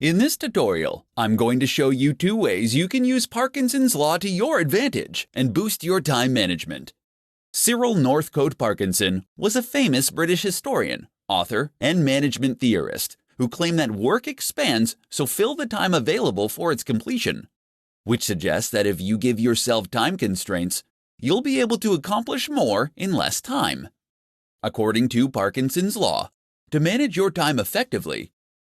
In this tutorial, I'm going to show you 2 ways you can use Parkinson's law to your advantage and boost your time management. Cyril Northcote Parkinson was a famous British historian, author, and management theorist who claimed that work expands, so fill the time available for its completion, which suggests that if you give yourself time constraints, you'll be able to accomplish more in less time. According to Parkinson's law, to manage your time effectively,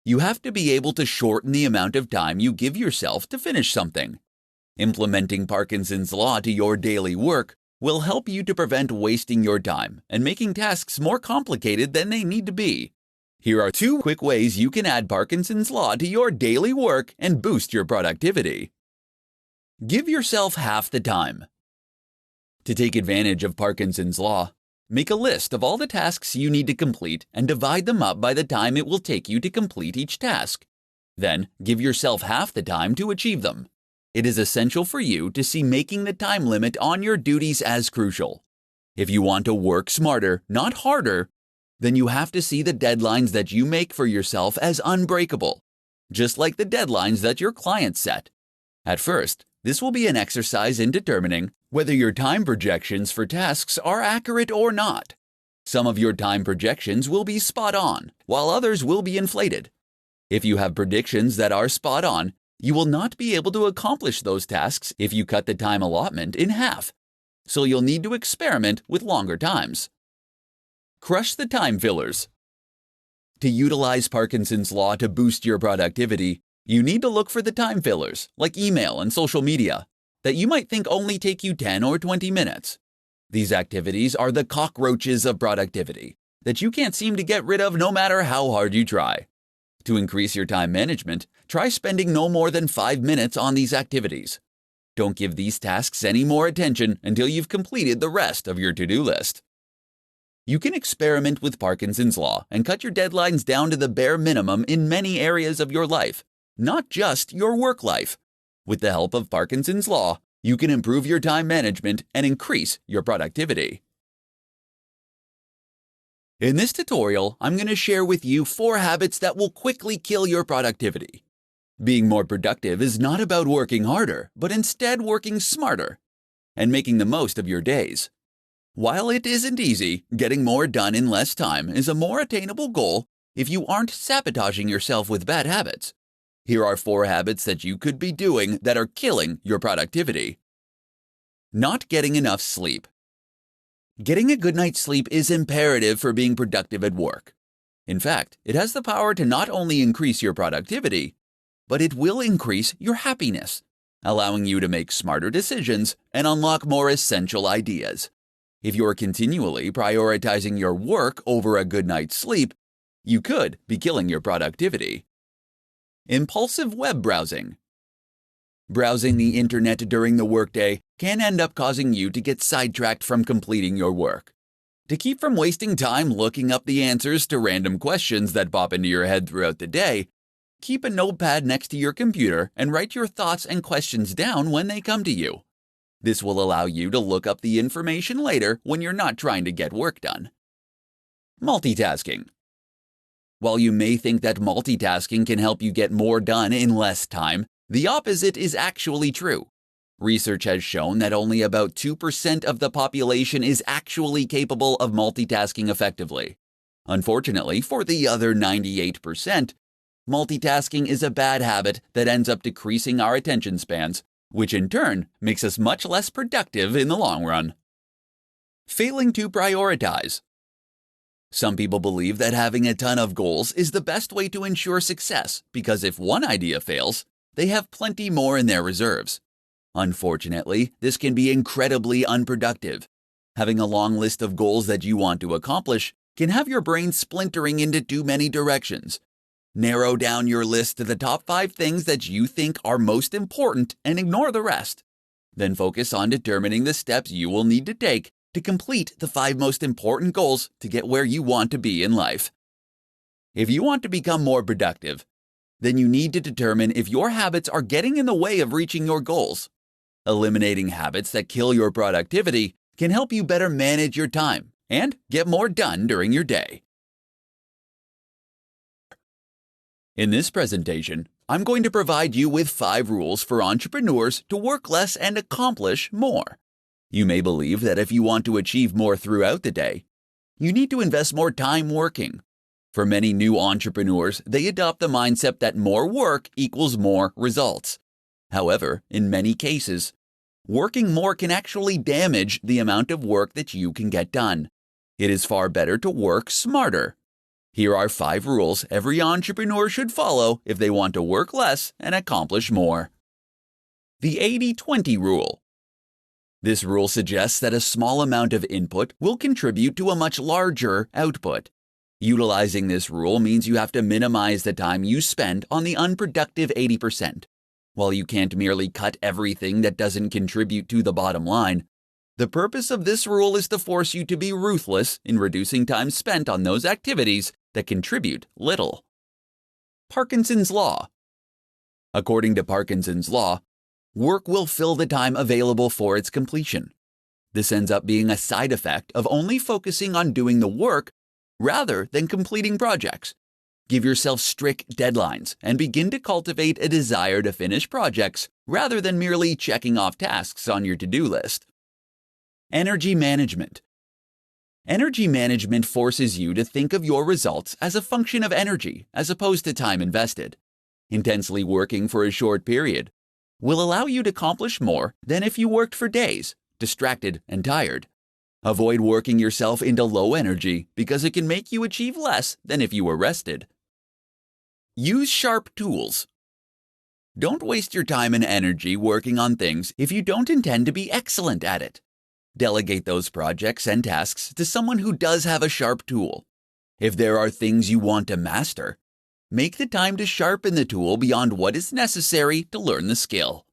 you have to be able to shorten the amount of time you give yourself to finish something. Implementing Parkinson's law to your daily work will help you to prevent wasting your time and making tasks more complicated than they need to be. Here are 2 quick ways you can add Parkinson's law to your daily work and boost your productivity. Give yourself half the time. To take advantage of Parkinson's law, make a list of all the tasks you need to complete and divide them up by the time it will take you to complete each task. Then, give yourself half the time to achieve them. It is essential for you to see making the time limit on your duties as crucial. If you want to work smarter, not harder, then you have to see the deadlines that you make for yourself as unbreakable, just like the deadlines that your clients set. At first, this will be an exercise in determining whether your time projections for tasks are accurate or not. Some of your time projections will be spot on, while others will be inflated. If you have predictions that are spot on, you will not be able to accomplish those tasks if you cut the time allotment in half, so you'll need to experiment with longer times. Crush the time fillers. To utilize Parkinson's law to boost your productivity, you need to look for the time fillers, like email and social media, that you might think only take you 10 or 20 minutes. These activities are the cockroaches of productivity that you can't seem to get rid of no matter how hard you try. To increase your time management, try spending no more than 5 minutes on these activities. Don't give these tasks any more attention until you've completed the rest of your to-do list. You can experiment with Parkinson's law and cut your deadlines down to the bare minimum in many areas of your life, not just your work life. With the help of Parkinson's law, you can improve your time management and increase your productivity. In this tutorial, I'm going to share with you 4 habits that will quickly kill your productivity. Being more productive is not about working harder, but instead working smarter and making the most of your days. While it isn't easy, getting more done in less time is a more attainable goal if you aren't sabotaging yourself with bad habits. Here are 4 habits that you could be doing that are killing your productivity. Not getting enough sleep. Getting a good night's sleep is imperative for being productive at work. In fact, it has the power to not only increase your productivity, but it will increase your happiness, allowing you to make smarter decisions and unlock more essential ideas. If you're continually prioritizing your work over a good night's sleep, you could be killing your productivity. Impulsive web browsing. Browsing the internet during the workday can end up causing you to get sidetracked from completing your work. To keep from wasting time looking up the answers to random questions that pop into your head throughout the day, keep a notepad next to your computer and write your thoughts and questions down when they come to you. This will allow you to look up the information later when you're not trying to get work done. Multitasking. While you may think that multitasking can help you get more done in less time, the opposite is actually true. Research has shown that only about 2% of the population is actually capable of multitasking effectively. Unfortunately, for the other 98%, multitasking is a bad habit that ends up decreasing our attention spans, which in turn makes us much less productive in the long run. Failing to prioritize. Some people believe that having a ton of goals is the best way to ensure success because if one idea fails, they have plenty more in their reserves. Unfortunately, this can be incredibly unproductive. Having a long list of goals that you want to accomplish can have your brain splintering into too many directions. Narrow down your list to the top 5 things that you think are most important and ignore the rest. Then focus on determining the steps you will need to take to complete the 5 most important goals to get where you want to be in life. If you want to become more productive, then you need to determine if your habits are getting in the way of reaching your goals. Eliminating habits that kill your productivity can help you better manage your time and get more done during your day. In this presentation, I'm going to provide you with 5 rules for entrepreneurs to work less and accomplish more. You may believe that if you want to achieve more throughout the day, you need to invest more time working. For many new entrepreneurs, they adopt the mindset that more work equals more results. However, in many cases, working more can actually damage the amount of work that you can get done. It is far better to work smarter. Here are 5 rules every entrepreneur should follow if they want to work less and accomplish more. The 80-20 rule. This rule suggests that a small amount of input will contribute to a much larger output. Utilizing this rule means you have to minimize the time you spend on the unproductive 80%. While you can't merely cut everything that doesn't contribute to the bottom line, the purpose of this rule is to force you to be ruthless in reducing time spent on those activities that contribute little. Parkinson's Law. According to Parkinson's Law, work will fill the time available for its completion. This ends up being a side effect of only focusing on doing the work rather than completing projects. Give yourself strict deadlines and begin to cultivate a desire to finish projects rather than merely checking off tasks on your to-do list. Energy management. Energy management forces you to think of your results as a function of energy as opposed to time invested. Intensely working for a short period will allow you to accomplish more than if you worked for days, distracted and tired. Avoid working yourself into low energy because it can make you achieve less than if you were rested. Use sharp tools. Don't waste your time and energy working on things if you don't intend to be excellent at it. Delegate those projects and tasks to someone who does have a sharp tool. If there are things you want to master, make the time to sharpen the tool beyond what is necessary to learn the skill.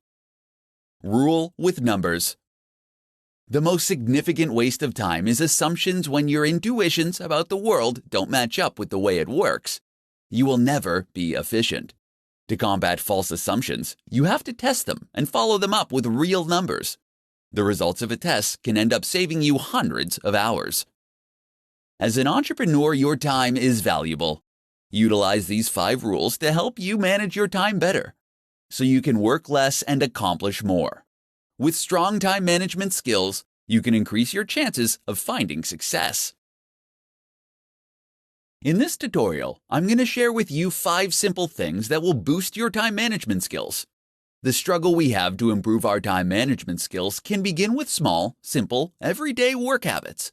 Rule with numbers. The most significant waste of time is assumptions when your intuitions about the world don't match up with the way it works. You will never be efficient. To combat false assumptions, you have to test them and follow them up with real numbers. The results of a test can end up saving you hundreds of hours. As an entrepreneur, your time is valuable. Utilize these 5 rules to help you manage your time better, so you can work less and accomplish more. With strong time management skills, you can increase your chances of finding success. In this tutorial, I'm going to share with you 5 simple things that will boost your time management skills. The struggle we have to improve our time management skills can begin with small, simple, everyday work habits.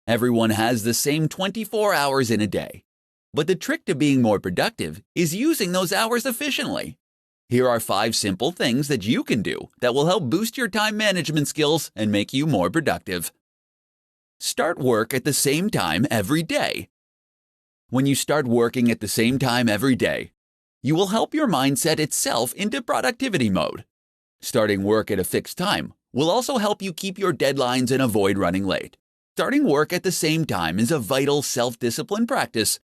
Everyone has the same 24 hours in a day, but the trick to being more productive is using those hours efficiently. Here are 5 simple things that you can do that will help boost your time management skills and make you more productive. Start work at the same time every day. When you start working at the same time every day, you will help your mind set itself into productivity mode. Starting work at a fixed time will also help you keep your deadlines and avoid running late. Starting work at the same time is a vital self-discipline practice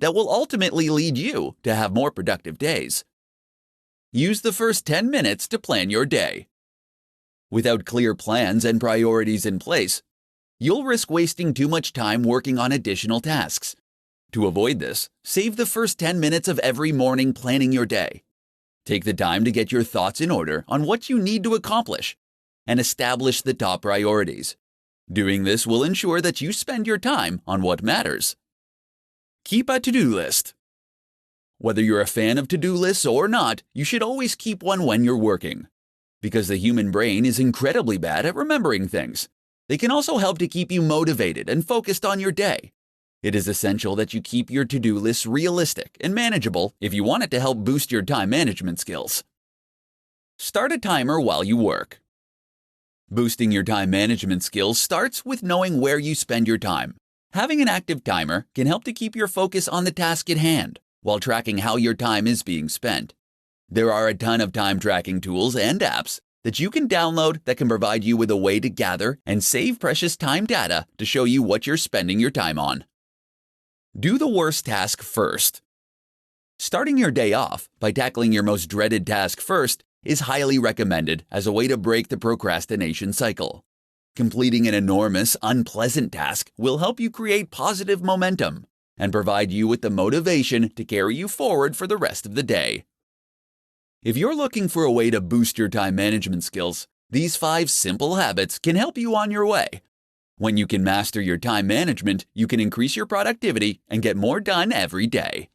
that will ultimately lead you to have more productive days. Use the first 10 minutes to plan your day. Without clear plans and priorities in place, you'll risk wasting too much time working on additional tasks. To avoid this, save the first 10 minutes of every morning planning your day. Take the time to get your thoughts in order on what you need to accomplish and establish the top priorities. Doing this will ensure that you spend your time on what matters. Keep a to-do list. Whether you're a fan of to-do lists or not, you should always keep one when you're working. Because the human brain is incredibly bad at remembering things, they can also help to keep you motivated and focused on your day. It is essential that you keep your to-do list realistic and manageable if you want it to help boost your time management skills. Start a timer while you work. Boosting your time management skills starts with knowing where you spend your time. Having an active timer can help to keep your focus on the task at hand while tracking how your time is being spent. There are a ton of time tracking tools and apps that you can download that can provide you with a way to gather and save precious time data to show you what you're spending your time on. Do the worst task first. Starting your day off by tackling your most dreaded task first is highly recommended as a way to break the procrastination cycle. Completing an enormous, unpleasant task will help you create positive momentum and provide you with the motivation to carry you forward for the rest of the day. If you're looking for a way to boost your time management skills, these 5 simple habits can help you on your way. When you can master your time management, you can increase your productivity and get more done every day.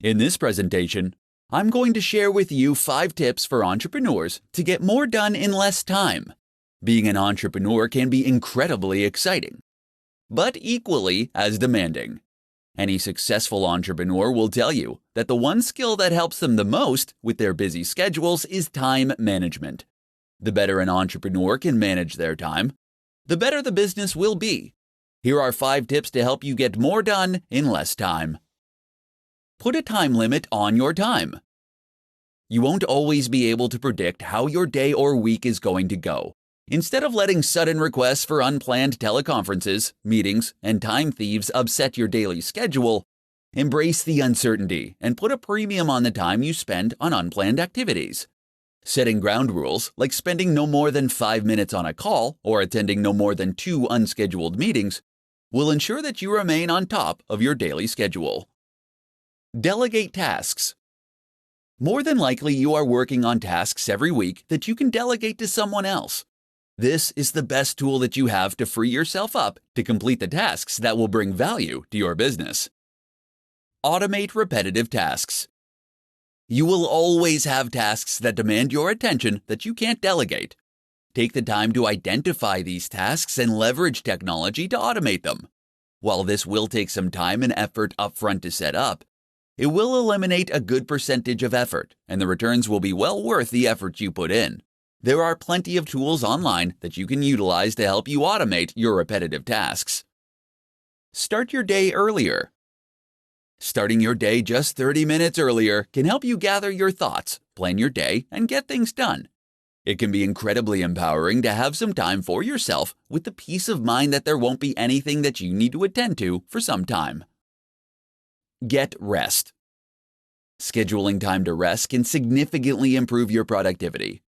In this presentation, I'm going to share with you 5 tips for entrepreneurs to get more done in less time. Being an entrepreneur can be incredibly exciting, but equally as demanding. Any successful entrepreneur will tell you that the one skill that helps them the most with their busy schedules is time management. The better an entrepreneur can manage their time, the better the business will be. Here are 5 tips to help you get more done in less time. Put a time limit on your time. You won't always be able to predict how your day or week is going to go. Instead of letting sudden requests for unplanned teleconferences, meetings, and time thieves upset your daily schedule, embrace the uncertainty and put a premium on the time you spend on unplanned activities. Setting ground rules, like spending no more than 5 minutes on a call or attending no more than 2 unscheduled meetings, will ensure that you remain on top of your daily schedule. Delegate tasks. More than likely, you are working on tasks every week that you can delegate to someone else. This is the best tool that you have to free yourself up to complete the tasks that will bring value to your business. Automate repetitive tasks. You will always have tasks that demand your attention that you can't delegate. Take the time to identify these tasks and leverage technology to automate them. While this will take some time and effort upfront to set up, it will eliminate a good percentage of effort, and the returns will be well worth the effort you put in. There are plenty of tools online that you can utilize to help you automate your repetitive tasks. Start your day earlier. Starting your day just 30 minutes earlier can help you gather your thoughts, plan your day, and get things done. It can be incredibly empowering to have some time for yourself with the peace of mind that there won't be anything that you need to attend to for some time. Get rest. Scheduling time to rest can significantly improve your productivity.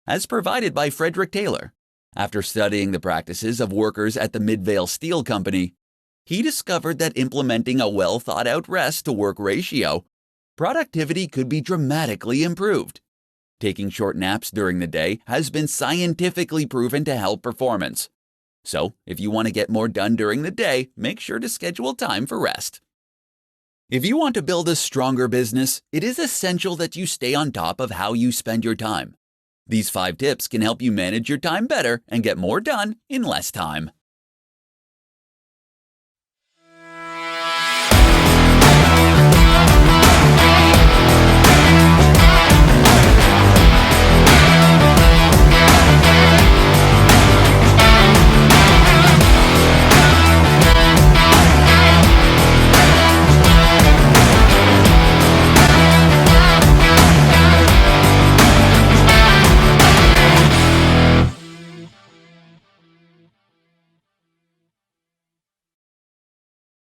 As provided by Frederick Taylor, after studying the practices of workers at the Midvale Steel Company, he discovered that implementing a well-thought-out rest-to-work ratio, productivity could be dramatically improved. Taking short naps during the day has been scientifically proven to help performance. So, if you want to get more done during the day, make sure to schedule time for rest. If you want to build a stronger business, it is essential that you stay on top of how you spend your time. These 5 tips can help you manage your time better and get more done in less time.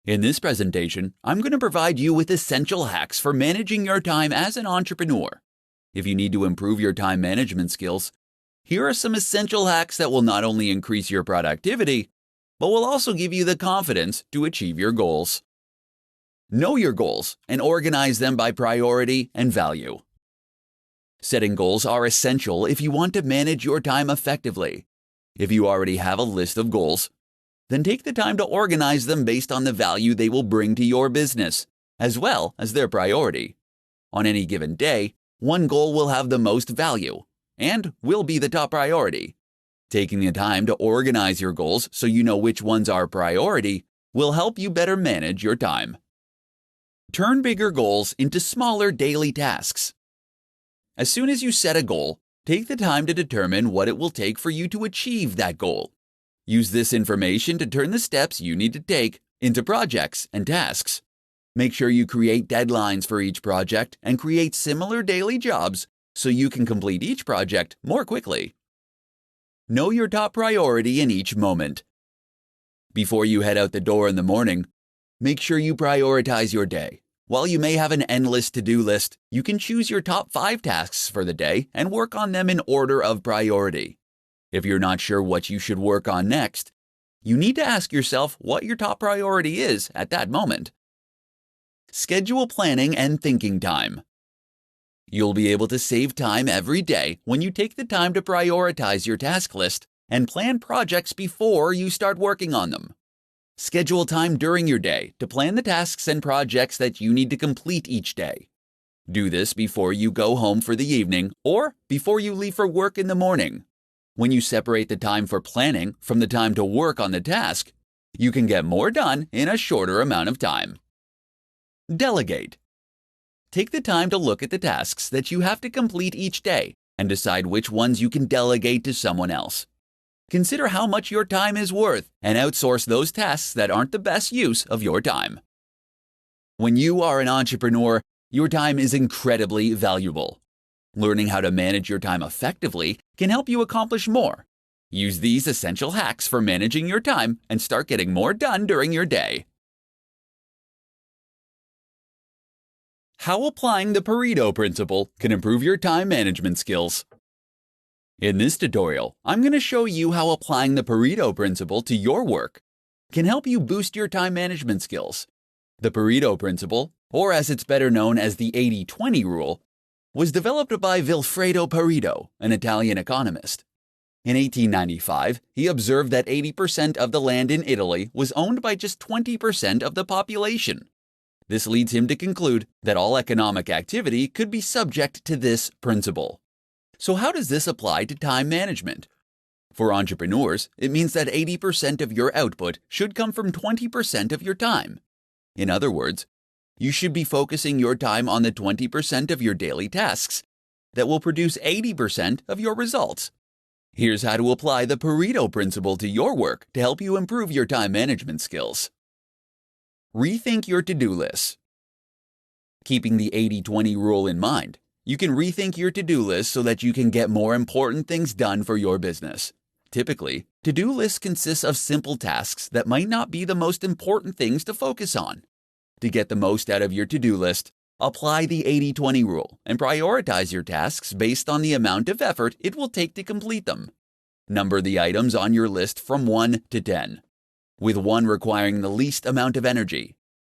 In this presentation, I'm going to provide you with essential hacks for managing your time as an entrepreneur. If you need to improve your time management skills, here are some essential hacks that will not only increase your productivity, but will also give you the confidence to achieve your goals. Know your goals and organize them by priority and value. Setting goals are essential if you want to manage your time effectively. If you already have a list of goals, then take the time to organize them based on the value they will bring to your business, as well as their priority. On any given day, one goal will have the most value and will be the top priority. Taking the time to organize your goals so you know which ones are priority will help you better manage your time. Turn bigger goals into smaller daily tasks. As soon as you set a goal, take the time to determine what it will take for you to achieve that goal. Use this information to turn the steps you need to take into projects and tasks. Make sure you create deadlines for each project and create similar daily jobs so you can complete each project more quickly. Know your top priority in each moment. Before you head out the door in the morning, make sure you prioritize your day. While you may have an endless to-do list, you can choose your top 5 tasks for the day and work on them in order of priority. If you're not sure what you should work on next, you need to ask yourself what your top priority is at that moment. Schedule planning and thinking time. You'll be able to save time every day when you take the time to prioritize your task list and plan projects before you start working on them. Schedule time during your day to plan the tasks and projects that you need to complete each day. Do this before you go home for the evening or before you leave for work in the morning. When you separate the time for planning from the time to work on the task, you can get more done in a shorter amount of time. Delegate. Take the time to look at the tasks that you have to complete each day and decide which ones you can delegate to someone else. Consider how much your time is worth and outsource those tasks that aren't the best use of your time. When you are an entrepreneur, your time is incredibly valuable. Learning how to manage your time effectively can help you accomplish more. Use these essential hacks for managing your time and start getting more done during your day. How applying the Pareto Principle can improve your time management skills. In this tutorial, I'm going to show you how applying the Pareto Principle to your work can help you boost your time management skills. The Pareto Principle, or as it's better known as the 80-20 rule, was developed by Vilfredo Pareto, an Italian economist. In 1895, he observed that 80% of the land in Italy was owned by just 20% of the population. This leads him to conclude that all economic activity could be subject to this principle. So how does this apply to time management? For entrepreneurs, it means that 80% of your output should come from 20% of your time. In other words, you should be focusing your time on the 20% of your daily tasks that will produce 80% of your results. Here's how to apply the Pareto Principle to your work to help you improve your time management skills. Rethink your to-do list. Keeping the 80-20 rule in mind, you can rethink your to-do list so that you can get more important things done for your business. Typically, to-do lists consist of simple tasks that might not be the most important things to focus on. To get the most out of your to-do list, apply the 80-20 rule and prioritize your tasks based on the amount of effort it will take to complete them. Number the items on your list from 1 to 10, with 1 requiring the least amount of energy.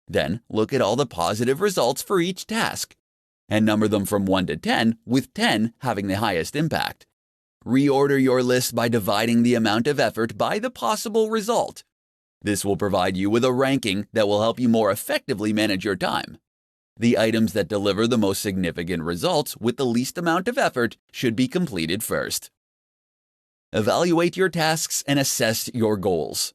Then look at all the positive results for each task, and number them from 1 to 10, with 10 having the highest impact. Reorder your list by dividing the amount of effort by the possible result. This will provide you with a ranking that will help you more effectively manage your time. The items that deliver the most significant results with the least amount of effort should be completed first. Evaluate your tasks and assess your goals.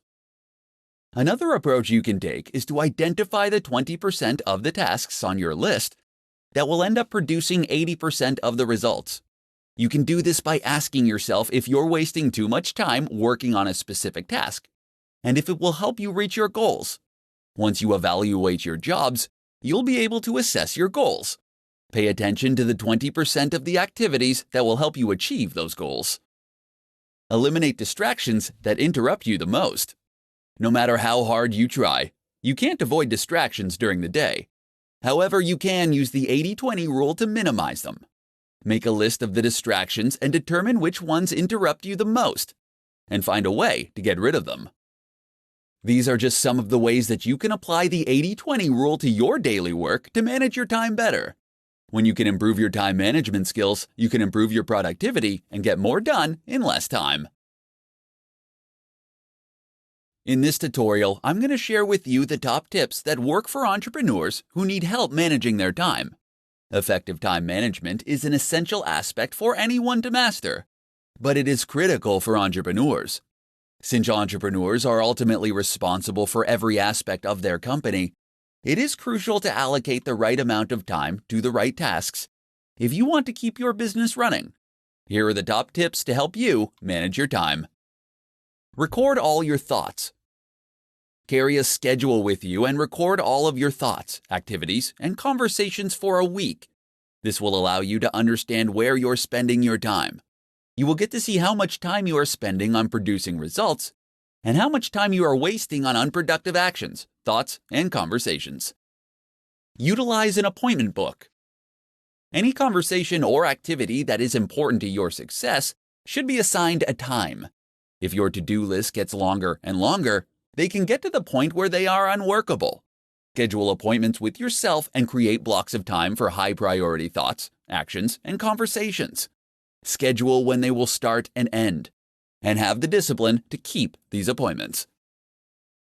Another approach you can take is to identify the 20% of the tasks on your list that will end up producing 80% of the results. You can do this by asking yourself if you're wasting too much time working on a specific task, and if it will help you reach your goals. Once you evaluate your jobs, you'll be able to assess your goals. Pay attention to the 20% of the activities that will help you achieve those goals. Eliminate distractions that interrupt you the most. No matter how hard you try, you can't avoid distractions during the day. However, you can use the 80-20 rule to minimize them. Make a list of the distractions and determine which ones interrupt you the most, and find a way to get rid of them. These are just some of the ways that you can apply the 80-20 rule to your daily work to manage your time better. When you can improve your time management skills, you can improve your productivity and get more done in less time. In this tutorial, I'm going to share with you the top tips that work for entrepreneurs who need help managing their time. Effective time management is an essential aspect for anyone to master, but it is critical for entrepreneurs. Since entrepreneurs are ultimately responsible for every aspect of their company, it is crucial to allocate the right amount of time to the right tasks if you want to keep your business running. Here are the top tips to help you manage your time. Record all your thoughts. Carry a schedule with you and record all of your thoughts, activities, and conversations for a week. This will allow you to understand where you're spending your time. You will get to see how much time you are spending on producing results and how much time you are wasting on unproductive actions, thoughts, and conversations. Utilize an appointment book. Any conversation or activity that is important to your success should be assigned a time. If your to-do list gets longer and longer, they can get to the point where they are unworkable. Schedule appointments with yourself and create blocks of time for high-priority thoughts, actions, and conversations. Schedule when they will start and end, and have the discipline to keep these appointments.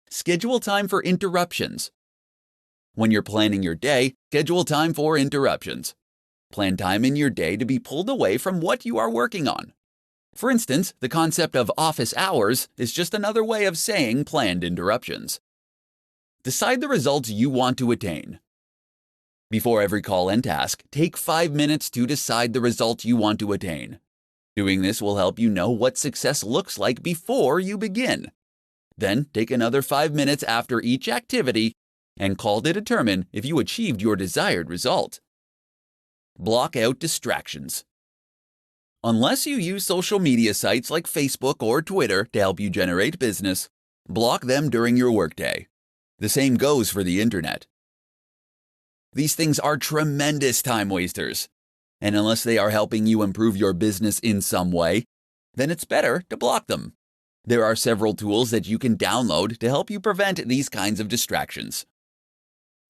Schedule time for interruptions. When you're planning your day, schedule time for interruptions. Plan time in your day to be pulled away from what you are working on. For instance, the concept of office hours is just another way of saying planned interruptions. Decide the results you want to attain. Before every call and task, take 5 minutes to decide the result you want to attain. Doing this will help you know what success looks like before you begin. Then take another 5 minutes after each activity and call to determine if you achieved your desired result. Block out distractions. Unless you use social media sites like Facebook or Twitter to help you generate business, block them during your workday. The same goes for the internet. These things are tremendous time wasters, and unless they are helping you improve your business in some way, then it's better to block them. There are several tools that you can download to help you prevent these kinds of distractions.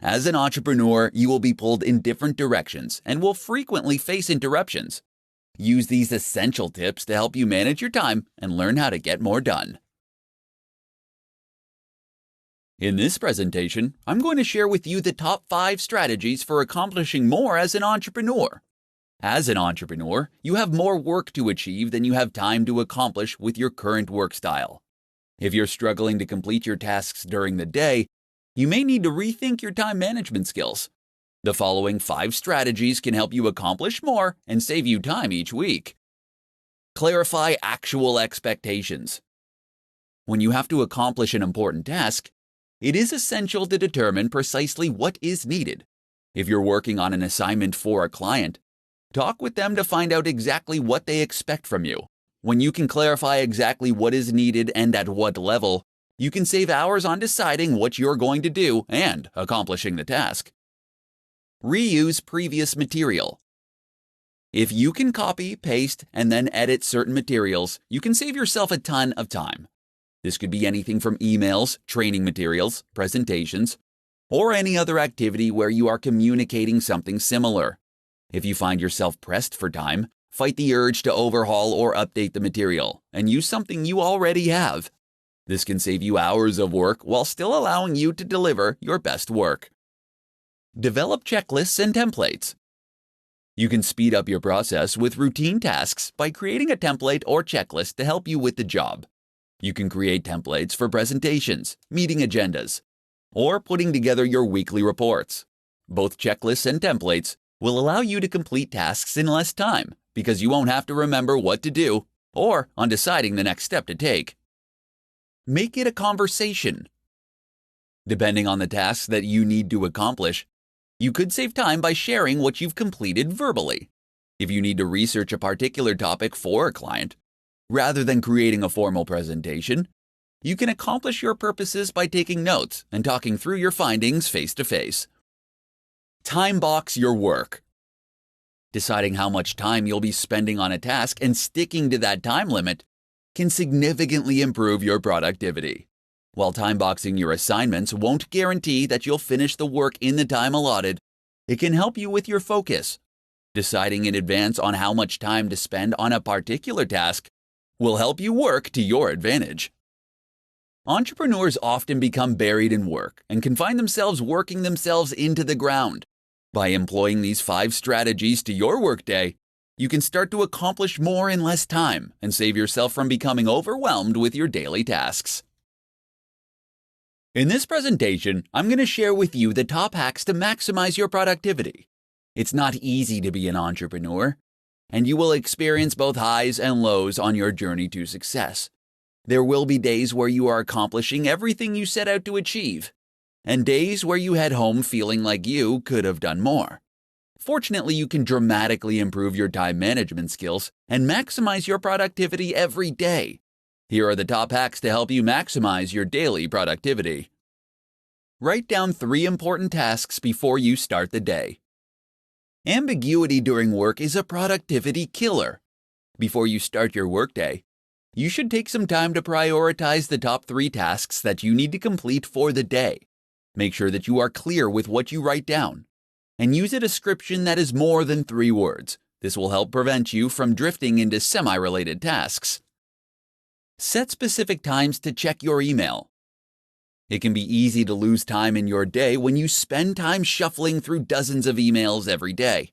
As an entrepreneur, you will be pulled in different directions and will frequently face interruptions. Use these essential tips to help you manage your time and learn how to get more done. In this presentation, I'm going to share with you the top 5 strategies for accomplishing more as an entrepreneur. As an entrepreneur, you have more work to achieve than you have time to accomplish with your current work style. If you're struggling to complete your tasks during the day, you may need to rethink your time management skills. The following 5 strategies can help you accomplish more and save you time each week. Clarify actual expectations. When you have to accomplish an important task, it is essential to determine precisely what is needed. If you're working on an assignment for a client, talk with them to find out exactly what they expect from you. When you can clarify exactly what is needed and at what level, you can save hours on deciding what you're going to do and accomplishing the task. Reuse previous material. If you can copy, paste, and then edit certain materials, you can save yourself a ton of time. This could be anything from emails, training materials, presentations, or any other activity where you are communicating something similar. If you find yourself pressed for time, fight the urge to overhaul or update the material and use something you already have. This can save you hours of work while still allowing you to deliver your best work. Develop checklists and templates. You can speed up your process with routine tasks by creating a template or checklist to help you with the job. You can create templates for presentations, meeting agendas, or putting together your weekly reports. Both checklists and templates will allow you to complete tasks in less time because you won't have to remember what to do or on deciding the next step to take. Make it a conversation. Depending on the tasks that you need to accomplish, you could save time by sharing what you've completed verbally. If you need to research a particular topic for a client, rather than creating a formal presentation, you can accomplish your purposes by taking notes and talking through your findings face to face. Time box your work. Deciding how much time you'll be spending on a task and sticking to that time limit can significantly improve your productivity. While time boxing your assignments won't guarantee that you'll finish the work in the time allotted, it can help you with your focus. Deciding in advance on how much time to spend on a particular task will help you work to your advantage. Entrepreneurs often become buried in work and can find themselves working themselves into the ground. By employing these 5 strategies to your workday, you can start to accomplish more in less time and save yourself from becoming overwhelmed with your daily tasks. In this presentation, I'm going to share with you the top hacks to maximize your productivity. It's not easy to be an entrepreneur, and you will experience both highs and lows on your journey to success. There will be days where you are accomplishing everything you set out to achieve, and days where you head home feeling like you could have done more. Fortunately, you can dramatically improve your time management skills and maximize your productivity every day. Here are the top hacks to help you maximize your daily productivity. Write down 3 important tasks before you start the day. Ambiguity during work is a productivity killer. Before you start your workday, you should take some time to prioritize the top 3 tasks that you need to complete for the day. Make sure that you are clear with what you write down. And use a description that is more than 3 words. This will help prevent you from drifting into semi-related tasks. Set specific times to check your email. It can be easy to lose time in your day when you spend time shuffling through dozens of emails every day.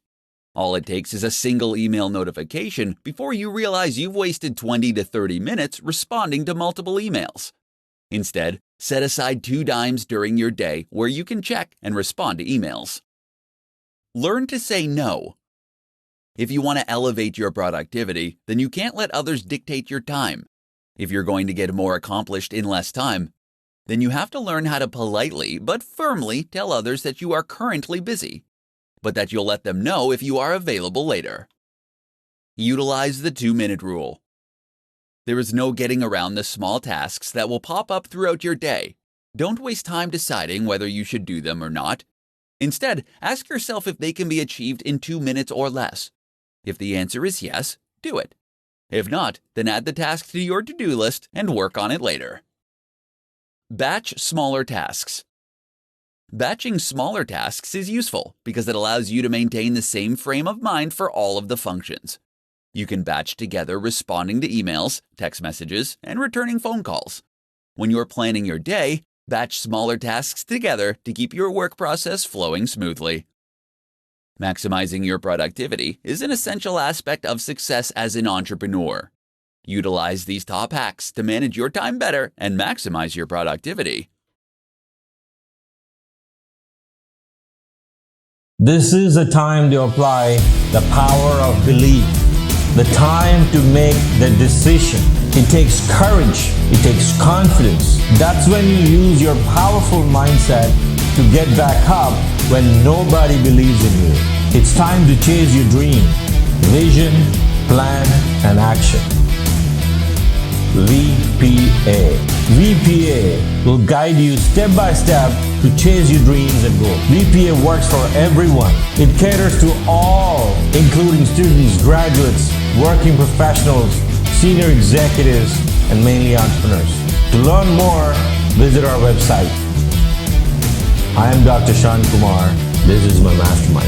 All it takes is a single email notification before you realize you've wasted 20 to 30 minutes responding to multiple emails. Instead, set aside 2 times during your day where you can check and respond to emails. Learn to say no. If you want to elevate your productivity, then you can't let others dictate your time. If you're going to get more accomplished in less time, then you have to learn how to politely but firmly tell others that you are currently busy, but that you'll let them know if you are available later. Utilize the 2-minute rule. There is no getting around the small tasks that will pop up throughout your day. Don't waste time deciding whether you should do them or not. Instead, ask yourself if they can be achieved in 2 minutes or less. If the answer is yes, do it. If not, then add the task to your to-do list and work on it later. Batch smaller tasks. Batching smaller tasks is useful because it allows you to maintain the same frame of mind for all of the functions. You can batch together responding to emails, text messages, and returning phone calls. When you're planning your day, batch smaller tasks together to keep your work process flowing smoothly. Maximizing your productivity is an essential aspect of success as an entrepreneur. Utilize these top hacks to manage your time better and maximize your productivity. This is the time to apply the power of belief. The time to make the decision. It takes courage. It takes confidence. That's when you use your powerful mindset to get back up when nobody believes in you. It's time to chase your dream. Vision, plan, and action. VPA. VPA will guide you step by step to chase your dreams and goals. VPA works for everyone. It caters to all, including students, graduates, working professionals, senior executives, and mainly entrepreneurs. To learn more, visit our website. I am Dr. Shaan. This is my mastermind.